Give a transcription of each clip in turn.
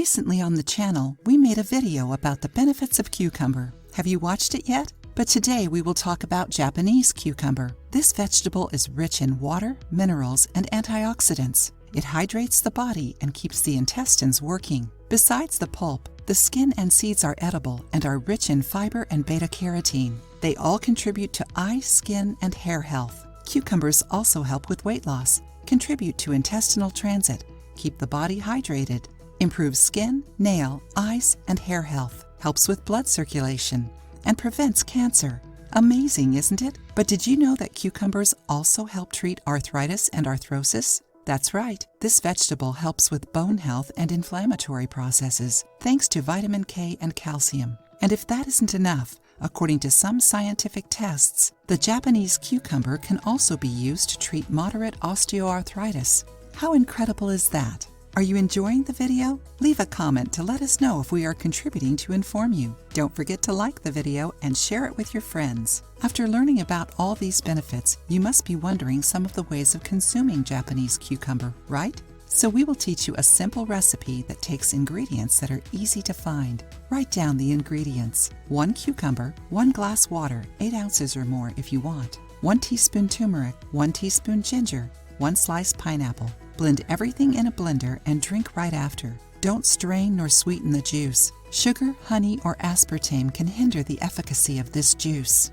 Recently on the channel, we made a video about the benefits of cucumber. Have you watched it yet? But today we will talk about Japanese cucumber. This vegetable is rich in water, minerals, and antioxidants. It hydrates the body and keeps the intestines working. Besides the pulp, the skin and seeds are edible and are rich in fiber and beta-carotene. They all contribute to eye, skin, and hair health. Cucumbers also help with weight loss, contribute to intestinal transit, keep the body hydrated, improves skin, nail, eyes, and hair health, helps with blood circulation, and prevents cancer. Amazing, isn't it? But did you know that cucumbers also help treat arthritis and arthrosis? That's right, this vegetable helps with bone health and inflammatory processes, thanks to vitamin K and calcium. And if that isn't enough, according to some scientific tests, the Japanese cucumber can also be used to treat moderate osteoarthritis. How incredible is that? Are you enjoying the video? Leave a comment to let us know if we are contributing to inform you. Don't forget to like the video and share it with your friends. After learning about all these benefits, you must be wondering some of the ways of consuming Japanese cucumber, right? So we will teach you a simple recipe that takes ingredients that are easy to find. Write down the ingredients. 1 cucumber, 1 glass water, 8 ounces or more if you want, 1 teaspoon turmeric, 1 teaspoon ginger, 1 sliced pineapple. Blend everything in a blender and drink right after. Don't strain nor sweeten the juice. Sugar, honey, or aspartame can hinder the efficacy of this juice.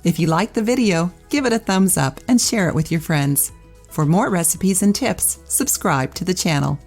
If you liked the video, give it a thumbs up and share it with your friends. For more recipes and tips, subscribe to the channel.